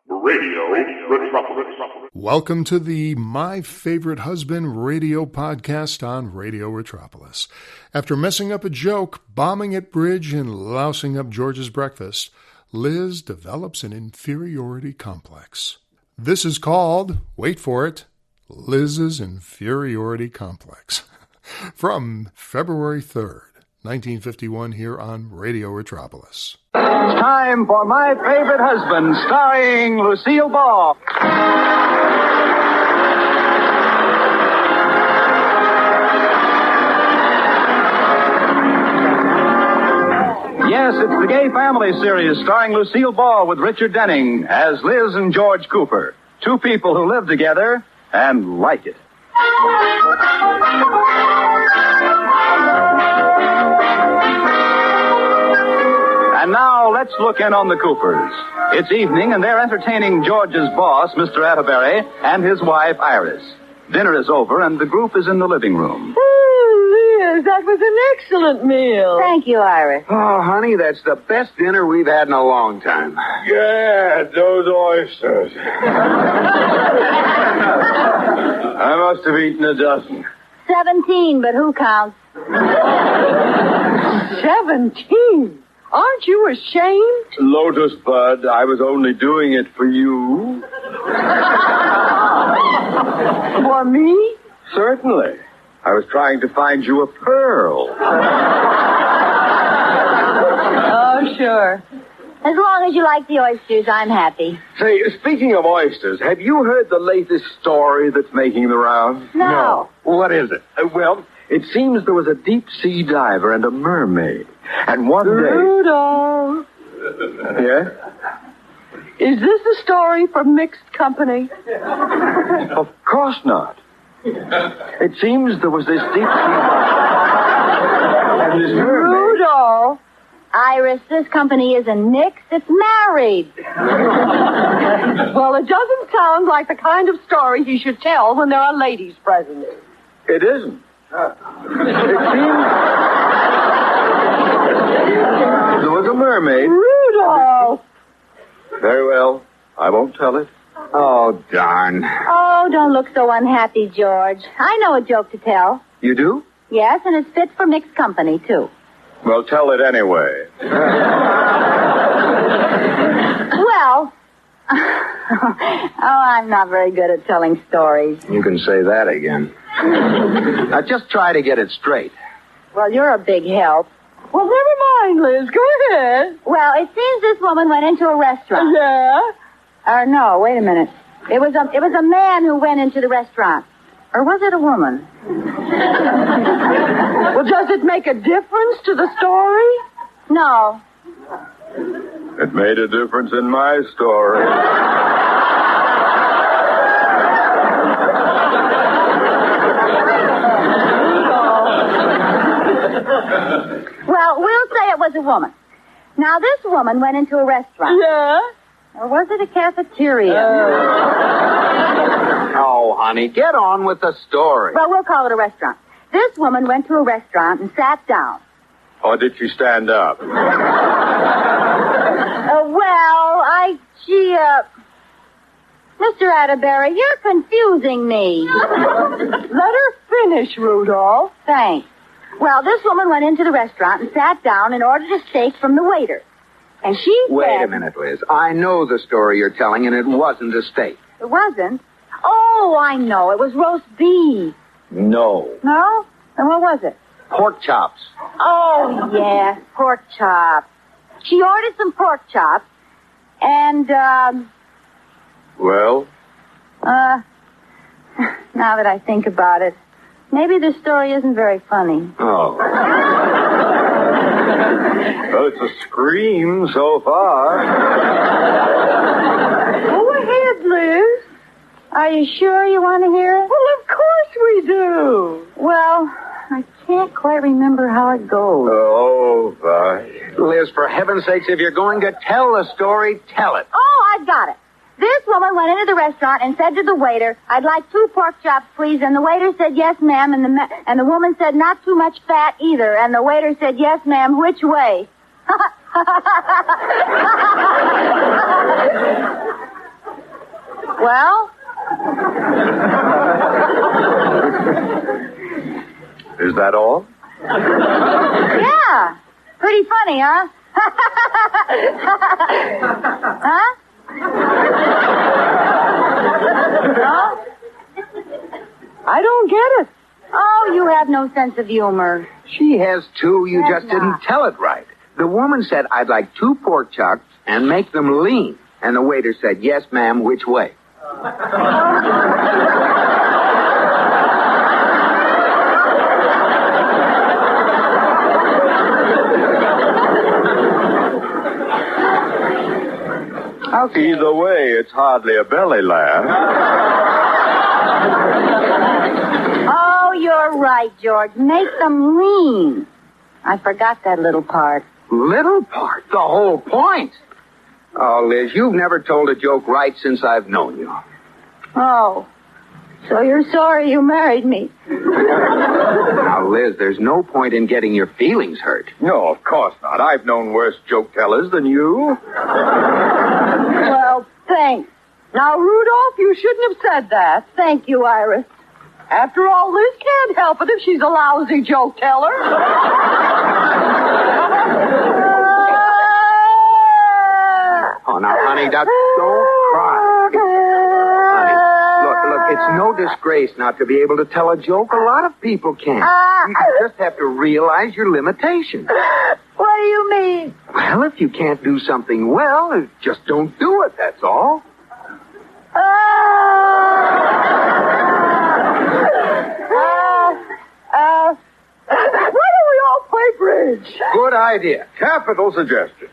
Radio Metropolis. Welcome to the My Favorite Husband radio podcast on Radio Metropolis. After messing up a joke, bombing at bridge, and lousing up George's breakfast, Liz develops an inferiority complex. This is called, wait for it, Liz's Inferiority Complex. From February 3rd, 1951, here on Radio Metropolis. It's time for My Favorite Husband, starring Lucille Ball. Yes, it's the Gay Family series starring Lucille Ball with Richard Denning as Liz and George Cooper. Two people who live together and like it. And now, let's look in on the Coopers. It's evening, and they're entertaining George's boss, Mr. Atterbury, and his wife, Iris. Dinner is over, and the group is in the living room. Oh, Liz, that was an excellent meal. Thank you, Iris. Oh, honey, that's the best dinner we've had in a long time. Yeah, those oysters. I must have eaten a dozen. 17, but who counts? 17? Aren't you ashamed? Lotus Bud, I was only doing it for you. For me? Certainly. I was trying to find you a pearl. Oh, sure. As long as you like the oysters, I'm happy. Say, speaking of oysters, have you heard the latest story that's making the rounds? No. What is it? Well, it seems there was a deep-sea diver and a mermaid. And one day... Rudolph. Yeah? Is this a story for mixed company? Of course not. It seems there was this deep-sea diver and this mermaid... Rudolph. Iris, this company isn't mixed, it's married. Well, it doesn't sound like the kind of story he should tell when there are ladies present. It isn't. It seems... There was a mermaid. Rudolph! Very well. I won't tell it. Oh, darn. Oh, don't look so unhappy, George. I know a joke to tell. You do? Yes, and it's fit for mixed company, too. Well, tell it anyway. Well, I'm not very good at telling stories. You can say that again. Now, just try to get it straight. Well, you're a big help. Well, never mind, Liz. Go ahead. Well, it seems this woman went into a restaurant. Yeah? No, wait a minute. It was a man who went into the restaurant. Or was it a woman? Well, does it make a difference to the story? No. It made a difference in my story. Well, we'll say it was a woman. Now, this woman went into a restaurant. Yeah? Or was it a cafeteria? Oh, honey, get on with the story. Well, we'll call it a restaurant. This woman went to a restaurant and sat down. Or did she stand up? Mr. Atterbury, you're confusing me. Let her finish, Rudolph. Thanks. Well, this woman went into the restaurant and sat down and ordered a steak from the waiter. And she said... Wait a minute, Liz. I know the story you're telling, and it wasn't a steak. It wasn't? Oh, I know. It was roast beef. No. No? Then what was it? Pork chops. Oh, yes, pork chops. She ordered some pork chops, and, Well? now that I think about it, maybe the story isn't very funny. Oh. Well, it's a scream so far. Go ahead, Liz. Are you sure you want to hear it? Well, of course we do. Well, I can't quite remember how it goes. Oh, gosh. Liz, for heaven's sakes, if you're going to tell the story, tell it. Oh, I've got it. This woman went into the restaurant and said to the waiter, "I'd like 2 pork chops, please." And the waiter said, "Yes, ma'am." And the woman said, "Not too much fat either." And the waiter said, "Yes, ma'am. Which way?" Well? Is that all? Yeah. Pretty funny, huh? Huh? No? I don't get it. Oh, you have no sense of humor. She has too. You That's just didn't not. tell it right. The woman said, I'd like 2 pork chops and make them lean. And the waiter said, yes, ma'am, which way? Okay. Either way, it's hardly a belly laugh. Oh, you're right, George. Make them lean. I forgot that little part. Little part. The whole point. Oh, Liz, you've never told a joke right since I've known you. Oh. So you're sorry you married me. Now, Liz, there's no point in getting your feelings hurt. No, of course not. I've known worse joke tellers than you. Well, thanks. Now, Rudolph, you shouldn't have said that. Thank you, Iris. After all, Liz can't help it if she's a lousy joke teller. Oh, now, honey, don't cry. Honey, look, it's no disgrace not to be able to tell a joke. A lot of people can. You just have to realize your limitations. What do you mean? Well, if you can't do something well, just don't do it, that's all. Why don't we all play bridge? Good idea. Capital suggestion.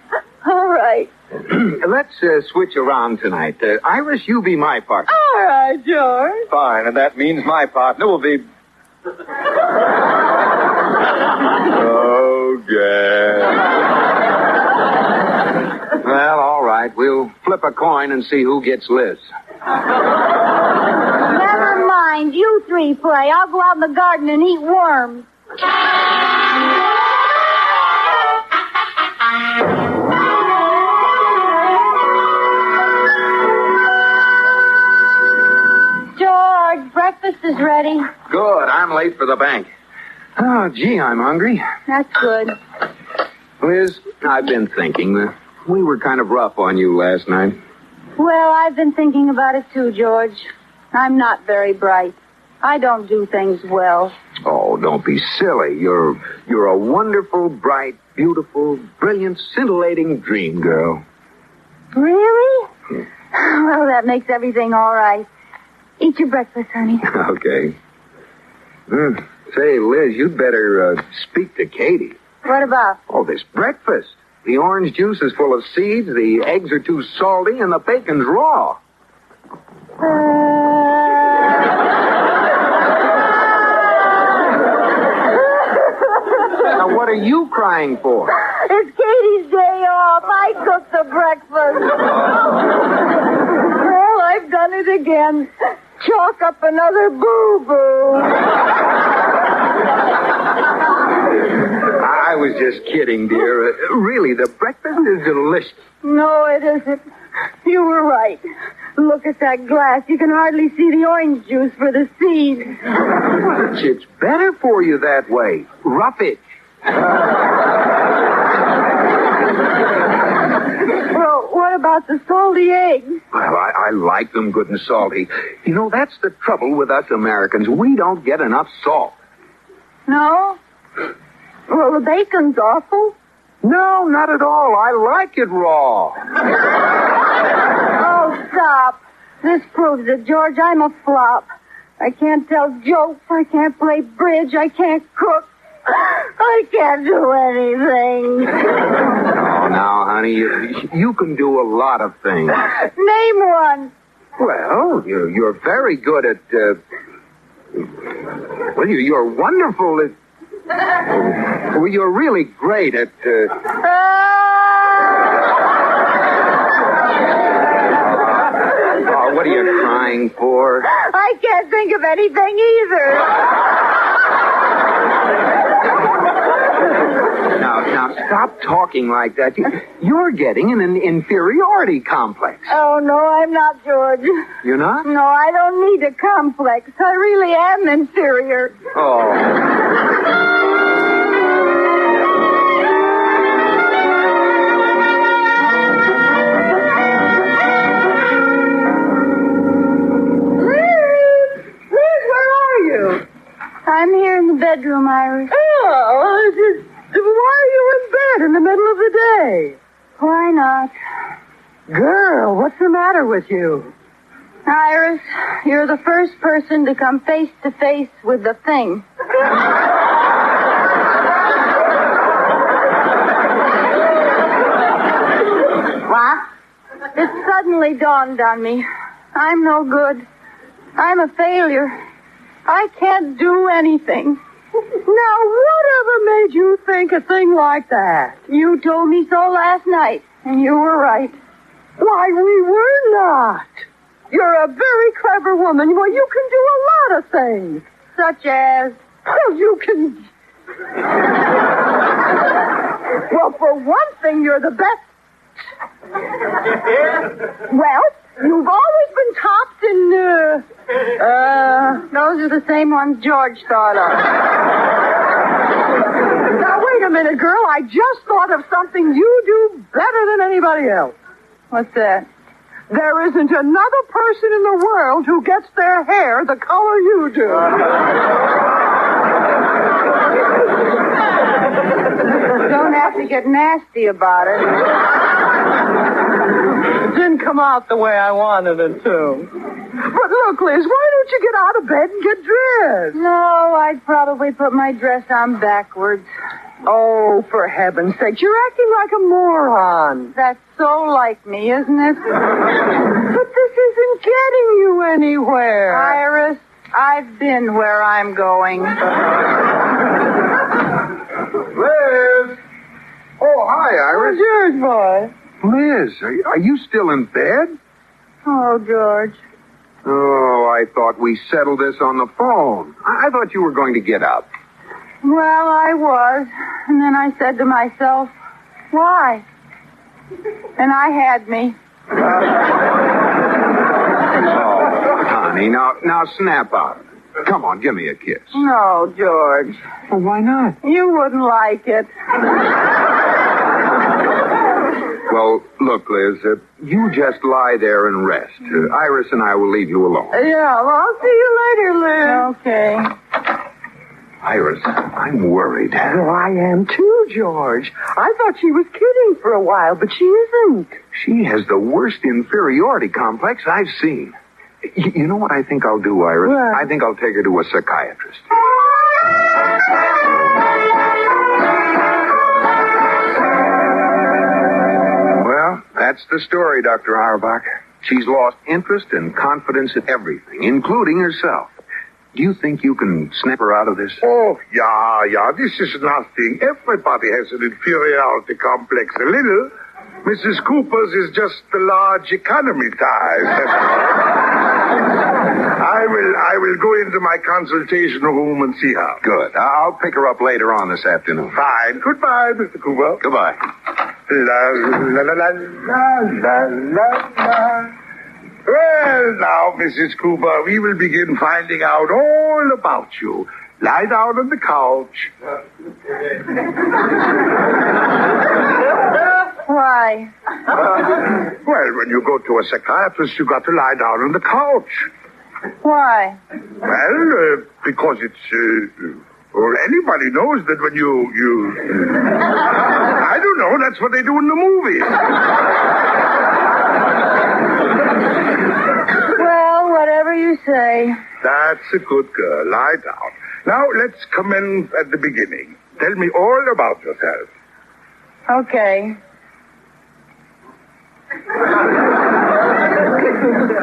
All right. Let's switch around tonight. Iris, you be my partner. All right, George. Fine, and that means my partner will be... Oh, Gad. Well, all right. We'll flip a coin and see who gets Liz. Never mind. You 3 play. I'll go out in the garden and eat worms. George, breakfast is ready. Good. I'm late for the bank. Oh, gee, I'm hungry. That's good. Liz, I've been thinking that we were kind of rough on you last night. Well, I've been thinking about it too, George. I'm not very bright. I don't do things well. Oh, don't be silly. You're a wonderful, bright, beautiful, brilliant, scintillating dream girl. Really? Well, that makes everything all right. Eat your breakfast, honey. Okay. Say, Liz, you'd better speak to Katie. What about? Oh, this breakfast. The orange juice is full of seeds, the eggs are too salty, and the bacon's raw. Now, what are you crying for? It's Katie's day off. I cooked the breakfast. Well, I've done it again. Chalk up another boo-boo. I was just kidding, dear. Really, the breakfast is delicious. No, it isn't. You were right. Look at that glass. You can hardly see the orange juice for the seeds. It's better for you that way. Rough it. Well, what about the salty eggs? Well, I like them good and salty. You know, that's the trouble with us Americans. We don't get enough salt. No? Well, the bacon's awful. No, not at all. I like it raw. Oh, stop. This proves it, George. I'm a flop. I can't tell jokes. I can't play bridge. I can't cook. I can't do anything. Oh, now, honey, you can do a lot of things. Name one. Well, you're very good at, well, you're wonderful at, well, you're really great at, oh, what are you crying for? I can't think of anything either. Now, stop talking like that. You're getting an inferiority complex. Oh, no, I'm not, George. You're not? No, I don't need a complex. I really am inferior. Oh. I'm here in the bedroom, Iris. Oh, why are you in bed in the middle of the day? Why not? Girl, what's the matter with you? Iris, you're the first person to come face to face with the thing. What? It suddenly dawned on me. I'm no good. I'm a failure. I can't do anything. Now, whatever made you think a thing like that? You told me so last night, and you were right. Why, we were not. You're a very clever woman. Well, you can do a lot of things. Such as? Well, you can... Well, for one thing, you're the best. Well, you've always been topped in, those are the same ones George thought of. Now, wait a minute, girl. I just thought of something you do better than anybody else. What's that? There isn't another person in the world who gets their hair the color you do. Don't have to get nasty about it. It didn't come out the way I wanted it to. But look, Liz, why don't you get out of bed and get dressed? No, I'd probably put my dress on backwards. Oh, for heaven's sake, you're acting like a moron. That's so like me, isn't it? But this isn't getting you anywhere. Iris, I've been where I'm going. Liz! Oh, hi, Iris. George, boy. Liz, are you still in bed? Oh, George. Oh, I thought we settled this on the phone. I thought you were going to get up. Well, I was. And then I said to myself, why? And I had me. Oh, honey, now snap out of it. Come on, give me a kiss. No, George. Well, why not? You wouldn't like it. Well, look, Liz, you just lie there and rest. Iris and I will leave you alone. Yeah, well, I'll see you later, Liz. Okay. Iris, I'm worried. Well, I am too, George. I thought she was kidding for a while, but she isn't. She has the worst inferiority complex I've seen. You know what I think I'll do, Iris? What? I think I'll take her to a psychiatrist. Well, that's the story, Dr. Auerbach. She's lost interest and confidence in everything, including herself. Do you think you can snap her out of this? Oh, yeah, this is nothing. Everybody has an inferiority complex, a little. Mrs. Cooper's is just the large economy type. I will go into my consultation room and see her. Good. I'll pick her up later on this afternoon. Fine. Goodbye, Mr. Cooper. Goodbye. La, la, la, la, la, la, la. Well, now, Mrs. Cooper, we will begin finding out all about you. Lie down on the couch. Why? Well, when you go to a psychiatrist, you got to lie down on the couch. Why? Well, because it's, well, anybody knows that when you... I don't know, that's what they do in the movies. Well, whatever you say. That's a good girl. Lie down. Now, let's commence at the beginning. Tell me all about yourself. Okay.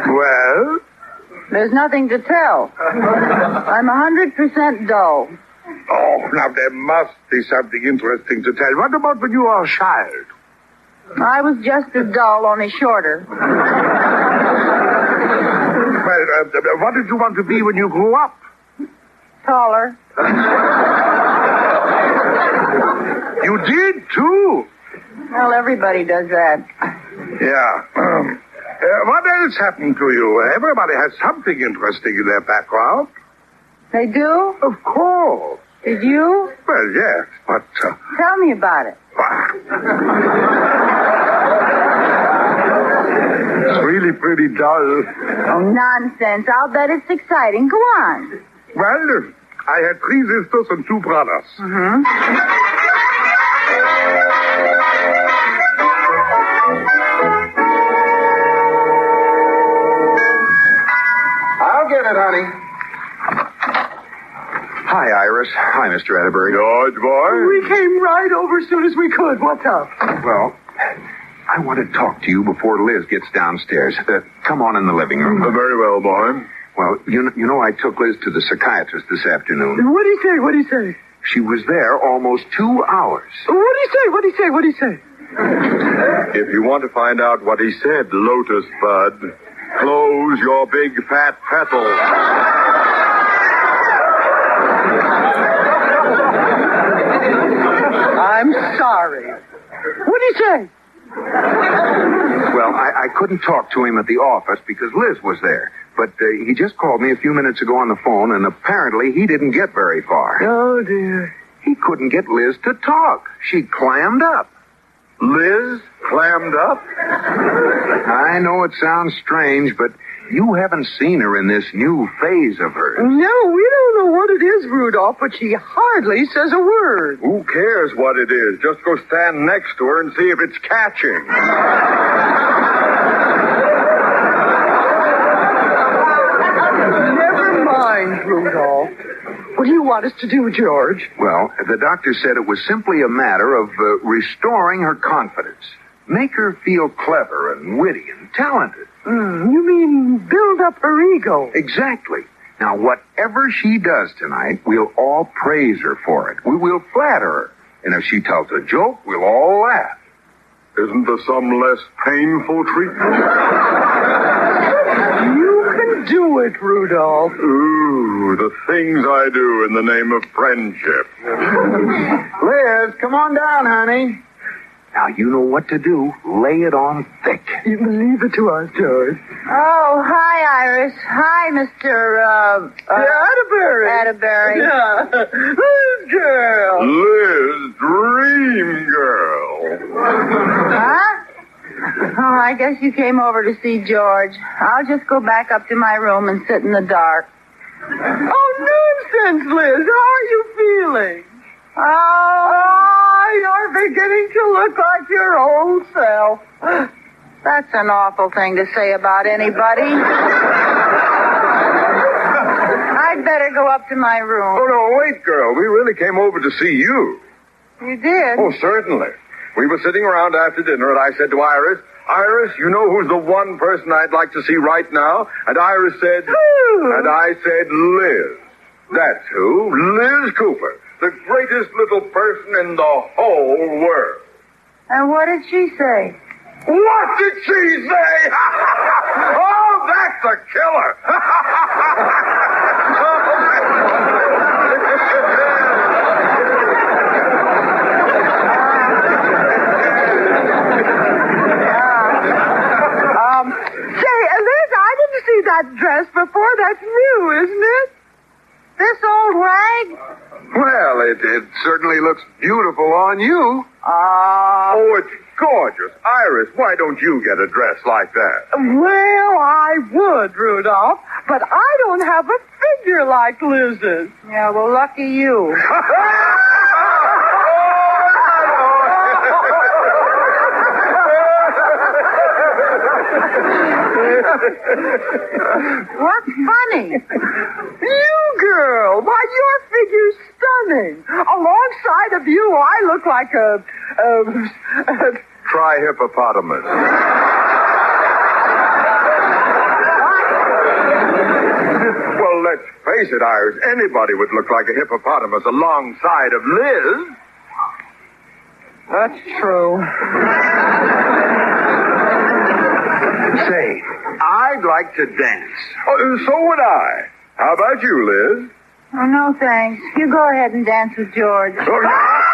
Well? There's nothing to tell. I'm 100% dull. Oh, now there must be something interesting to tell. What about when you were a child? I was just as dull, only shorter. Well, what did you want to be when you grew up? Taller. You did, too. Well, everybody does that. Yeah. What else happened to you? Everybody has something interesting in their background. They do? Of course. Did you? Well, yes, but... Tell me about it. It's really pretty dull. Oh, nonsense. I'll bet it's exciting. Go on. Well, I had 3 sisters and 2 brothers. Mm-hmm. I'll get it, honey. Hi, Iris. Hi, Mr. Atterbury. George, boy. We came right over as soon as we could. What's up? Well, I want to talk to you before Liz gets downstairs. Come on in the living room. Very well, boy. Well, you know I took Liz to the psychiatrist this afternoon. What'd he say? What'd he say? She was there almost 2 hours. What'd he say? What'd he say? What'd he say? If you want to find out what he said, Lotus Bud, close your big fat petals. I'm sorry. What'd he say? Well, I couldn't talk to him at the office because Liz was there. But he just called me a few minutes ago on the phone, and apparently he didn't get very far. Oh, dear. He couldn't get Liz to talk. She clammed up. Liz clammed up? I know it sounds strange, but you haven't seen her in this new phase of hers. No, we don't know what it is, Rudolph, but she hardly says a word. Who cares what it is? Just go stand next to her and see if it's catching. Never mind, Rudolph. What do you want us to do, George? Well, the doctor said it was simply a matter of restoring her confidence. Make her feel clever and witty and talented. You mean build up her ego? Exactly. Now, whatever she does tonight, we'll all praise her for it. We will flatter her. And if she tells a joke, we'll all laugh. Isn't there some less painful treatment? You can do it, Rudolph. Ooh, the things I do in the name of friendship. Liz, come on down, honey. Now, you know what to do. Lay it on thick. You can leave it to us, George. Oh, hi, Iris. Hi, Mr. Atterbury. Atterbury. Yeah. Liz girl. Liz, dream girl. Huh? Oh, I guess you came over to see George. I'll just go back up to my room and sit in the dark. Oh, nonsense, Liz. How are you feeling? Oh, you're beginning to look like your old self. That's an awful thing to say about anybody. I'd better go up to my room. Oh, no, wait, girl. We really came over to see you. You did? Oh, certainly. We were sitting around after dinner, and I said to Iris, Iris, you know who's the one person I'd like to see right now? And Iris said... Who? And I said, Liz. That's who. Liz Cooper. The greatest little person in the whole world. And what did she say? What did she say? Oh, that's a killer. Say, Liz, I didn't see that dress before. That's new, isn't it? This old rag? Well, it certainly looks beautiful on you. Oh, it's gorgeous. Iris, why don't you get a dress like that? Well, I would, Rudolph, but I don't have a figure like Liz's. Yeah, well, lucky you. What's funny? You, girl. Why, your figure's stunning. Alongside of you, I look like a Try hippopotamus. Well, let's face it, Iris. Anybody would look like a hippopotamus alongside of Liz. That's true. Say, I'd like to dance. Oh, so would I. How about you, Liz? Oh, no, thanks. You go ahead and dance with George. Oh, yeah.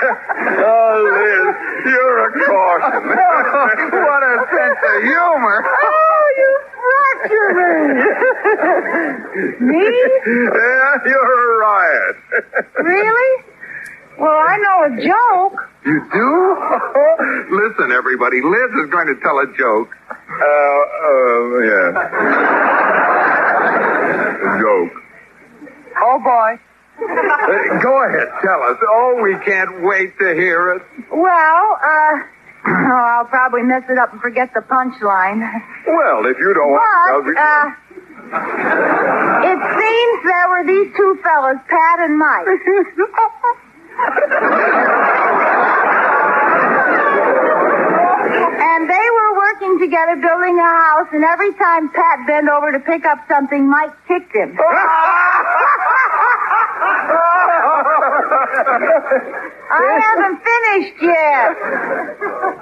Oh, Liz, you're a caution. What a sense of humor. Oh, you fracture me. Me? Yeah, you're a riot. Really? Well, I know a joke. You do? Listen, everybody, Liz is going to tell a joke. Yeah. A joke. Oh, boy. Go ahead, tell us. Oh, we can't wait to hear it. Well, I'll probably mess it up and forget the punchline. Well, if you don't want to... It seems there were these two fellas, Pat and Mike. And they were working together building a house, and every time Pat bent over to pick up something, Mike kicked him. I haven't finished yet.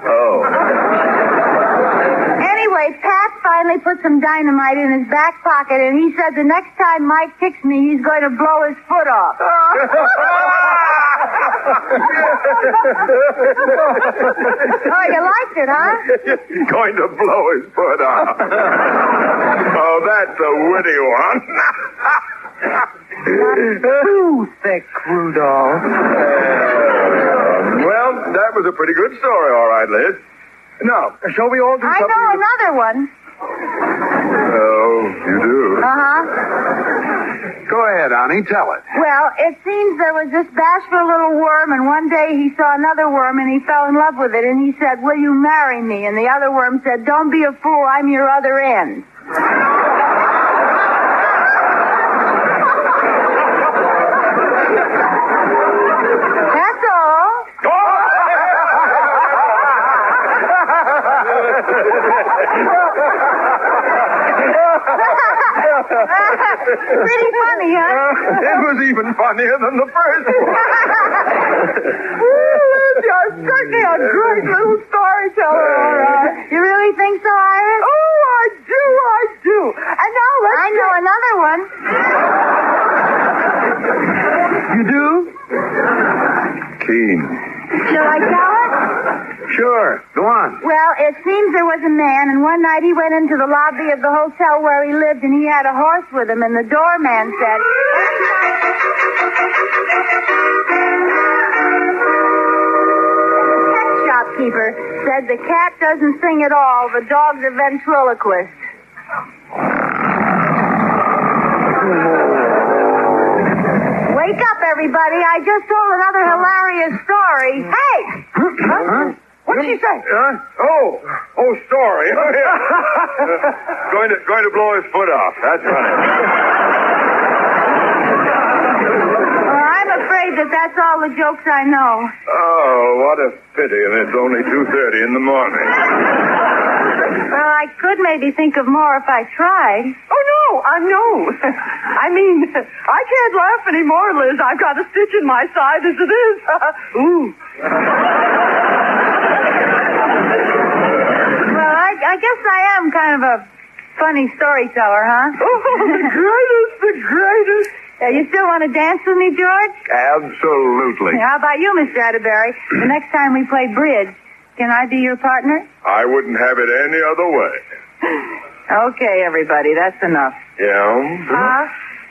Oh. Anyway, Pat finally put some dynamite in his back pocket, and he said the next time Mike kicks me, he's going to blow his foot off. Oh, you liked it, huh? He's going to blow his foot off. Oh, that's a witty one. Too thick, Rudolph. Well, that was a pretty good story, all right, Liz. Now, shall we all do I something? know another one. Oh, you do? Uh-huh. Go ahead, Annie, tell it. Well, it seems there was this bashful little worm, and one day he saw another worm, and he fell in love with it, and he said, "Will you marry me?" And the other worm said, "Don't be a fool, I'm your other end." That's all. Pretty funny, huh? It was even funnier than the first one. You're certainly a great little storyteller, all right. You really think so, Iris? Oh, I do. And now let's... I know another one. You do? Keen. Shall I tell it? Sure, go on. Well, it seems there was a man, and one night he went into the lobby of the hotel where he lived, and he had a horse with him, and the doorman said... The pet shopkeeper said the cat doesn't sing at all, the dog's a ventriloquist. Wake up, everybody. I just told another hilarious story. Hey! Huh? What'd she say? Story. Oh, yeah. Going to blow his foot off. That's right. Well, I'm afraid that's all the jokes I know. Oh, what a pity, and it's only 2:30 in the morning. Well, I could maybe think of more if I tried. Oh, no. I mean, I can't laugh anymore, Liz. I've got a stitch in my side as it is. Ooh. Well, I guess I am kind of a funny storyteller, huh? Oh, the greatest. You still want to dance with me, George? Absolutely. How about you, Mr. Atterbury? The next time we play bridge, can I be your partner? I wouldn't have it any other way. Okay, everybody, that's enough. Yeah? Huh?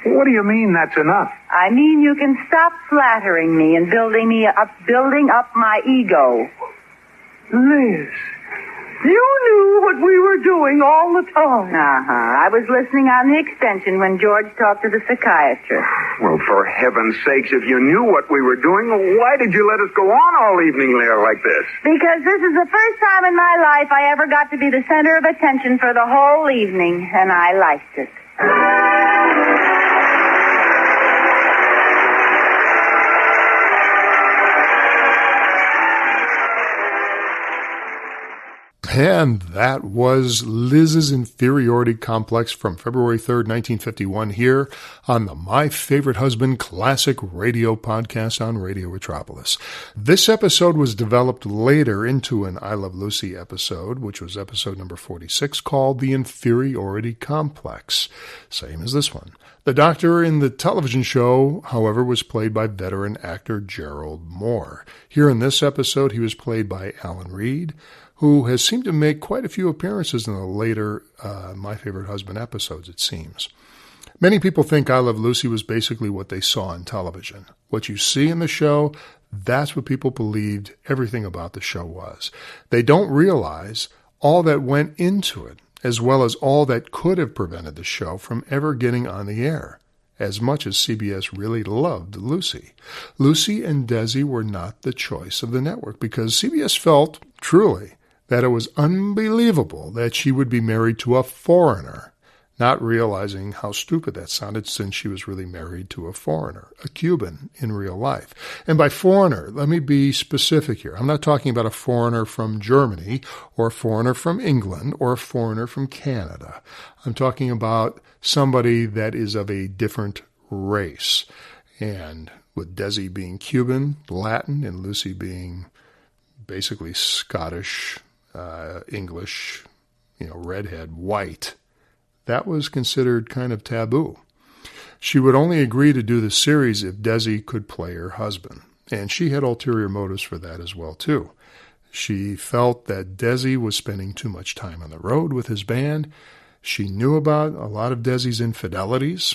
What do you mean that's enough? I mean you can stop flattering me and building up my ego. Liz, you knew what we were doing all the time. Uh-huh. I was listening on the extension when George talked to the psychiatrist. Well, for heaven's sakes, if you knew what we were doing, why did you let us go on all evening there like this? Because this is the first time in my life I ever got to be the center of attention for the whole evening, and I liked it. And that was Liz's Inferiority Complex from February 3rd, 1951, here on the My Favorite Husband Classic Radio Podcast on Radio Metropolis. This episode was developed later into an I Love Lucy episode, which was episode number 46, called The Inferiority Complex. Same as this one. The doctor in the television show, however, was played by veteran actor Gerald Moore. Here in this episode, he was played by Alan Reed, who has seemed to make quite a few appearances in the later My Favorite Husband episodes, it seems. Many people think I Love Lucy was basically what they saw on television. What you see in the show, that's what people believed everything about the show was. They don't realize all that went into it, as well as all that could have prevented the show from ever getting on the air, as much as CBS really loved Lucy. Lucy and Desi were not the choice of the network because CBS felt, truly, that it was unbelievable that she would be married to a foreigner, not realizing how stupid that sounded since she was really married to a foreigner, a Cuban in real life. And by foreigner, let me be specific here. I'm not talking about a foreigner from Germany or a foreigner from England or a foreigner from Canada. I'm talking about somebody that is of a different race. And with Desi being Cuban, Latin, and Lucy being basically Scottish, English, redhead, white, that was considered kind of taboo. She would only agree to do the series if Desi could play her husband, and she had ulterior motives for that as well, too. She felt that Desi was spending too much time on the road with his band. She knew about a lot of Desi's infidelities,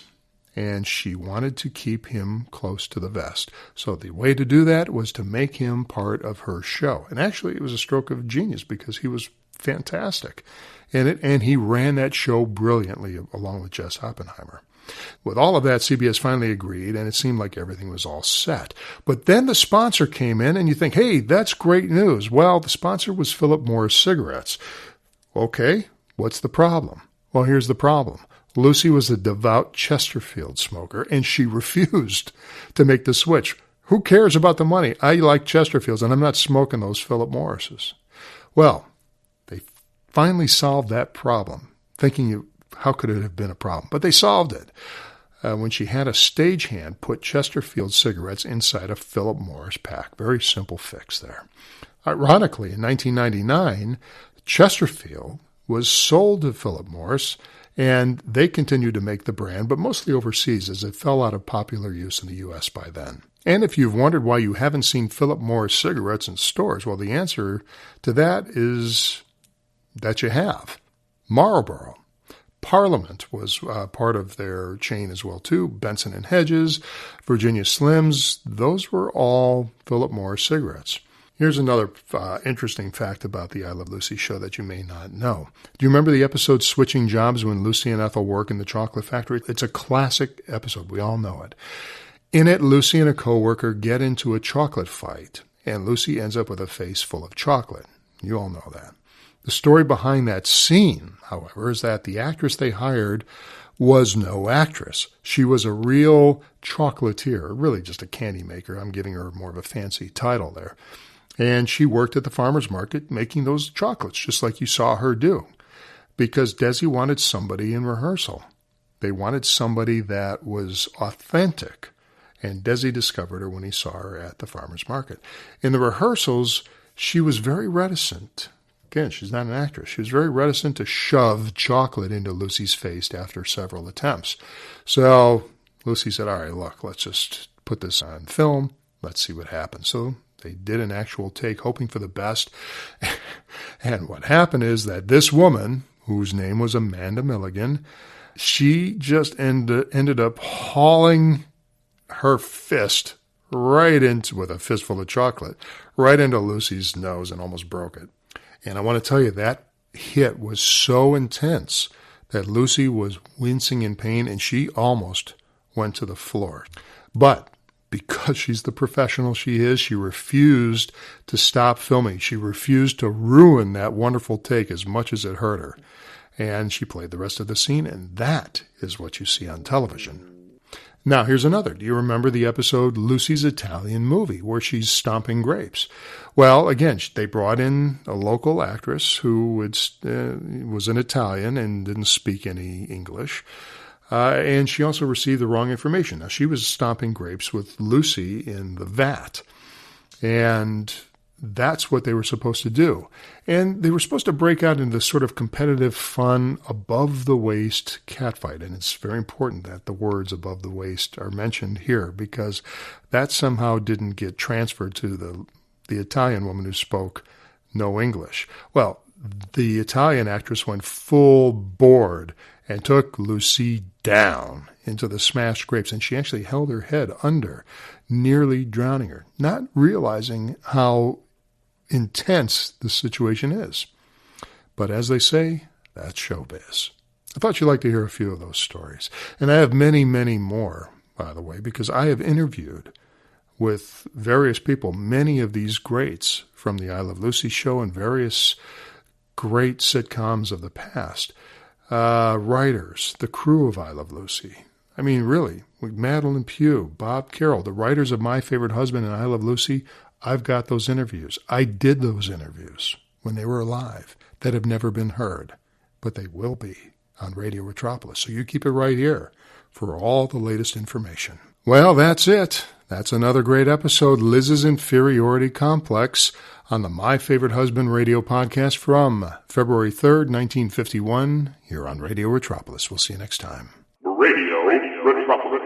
and she wanted to keep him close to the vest. So the way to do that was to make him part of her show. And actually, it was a stroke of genius because he was fantastic in it, and he ran that show brilliantly along with Jess Oppenheimer. With all of that, CBS finally agreed, and it seemed like everything was all set. But then the sponsor came in, and you think, hey, that's great news. Well, the sponsor was Philip Morris Cigarettes. Okay, what's the problem? Well, here's the problem. Lucy was a devout Chesterfield smoker, and she refused to make the switch. Who cares about the money? I like Chesterfields, and I'm not smoking those Philip Morrises. Well, they finally solved that problem, thinking, how could it have been a problem? But they solved it when she had a stagehand put Chesterfield cigarettes inside a Philip Morris pack. Very simple fix there. Ironically, in 1999, Chesterfield was sold to Philip Morris, and they continued to make the brand, but mostly overseas as it fell out of popular use in the U.S. by then. And if you've wondered why you haven't seen Philip Morris cigarettes in stores, well, the answer to that is that you have. Marlboro. Parliament was part of their chain as well, too. Benson & Hedges, Virginia Slims, those were all Philip Morris cigarettes. Here's another interesting fact about the I Love Lucy show that you may not know. Do you remember the episode Switching Jobs when Lucy and Ethel work in the chocolate factory? It's a classic episode. We all know it. In it, Lucy and a coworker get into a chocolate fight, and Lucy ends up with a face full of chocolate. You all know that. The story behind that scene, however, is that the actress they hired was no actress. She was a real chocolatier, really just a candy maker. I'm giving her more of a fancy title there. And she worked at the farmer's market making those chocolates, just like you saw her do, because Desi wanted somebody in rehearsal. They wanted somebody that was authentic, and Desi discovered her when he saw her at the farmer's market. In the rehearsals, she was very reticent. Again, she's not an actress. She was very reticent to shove chocolate into Lucy's face after several attempts. So Lucy said, all right, look, let's just put this on film. Let's see what happens. So they did an actual take, hoping for the best. And what happened is that this woman, whose name was Amanda Milligan, she just ended up hauling her fist right into, with a fistful of chocolate, right into Lucy's nose and almost broke it. And I want to tell you, that hit was so intense that Lucy was wincing in pain, and she almost went to the floor. But because she's the professional she is, she refused to stop filming. She refused to ruin that wonderful take as much as it hurt her. And she played the rest of the scene, and that is what you see on television. Now, here's another. Do you remember the episode Lucy's Italian Movie, where she's stomping grapes? Well, again, they brought in a local actress who was an Italian and didn't speak any English. And she also received the wrong information. Now, she was stomping grapes with Lucy in the vat. And that's what they were supposed to do. And they were supposed to break out into this sort of competitive, fun, above-the-waist catfight. And it's very important that the words above the waist are mentioned here, because that somehow didn't get transferred to the Italian woman who spoke no English. Well, the Italian actress went full board and took Lucy down into the smashed grapes, and she actually held her head under, nearly drowning her, not realizing how intense the situation is. But as they say, that's showbiz. I thought you'd like to hear a few of those stories. And I have many, many more, by the way, because I have interviewed with various people, many of these greats from the I Love Lucy show and various great sitcoms of the past. Writers, the crew of I Love Lucy. I mean, really, with Madeline Pugh, Bob Carroll, the writers of My Favorite Husband and I Love Lucy, I've got those interviews. I did those interviews when they were alive that have never been heard, but they will be on Radio Metropolis. So you keep it right here for all the latest information. Well, that's it. That's another great episode, Liz's Inferiority Complex, on the My Favorite Husband radio podcast from February 3rd, 1951, here on Radio Metropolis. We'll see you next time. Radio Metropolis.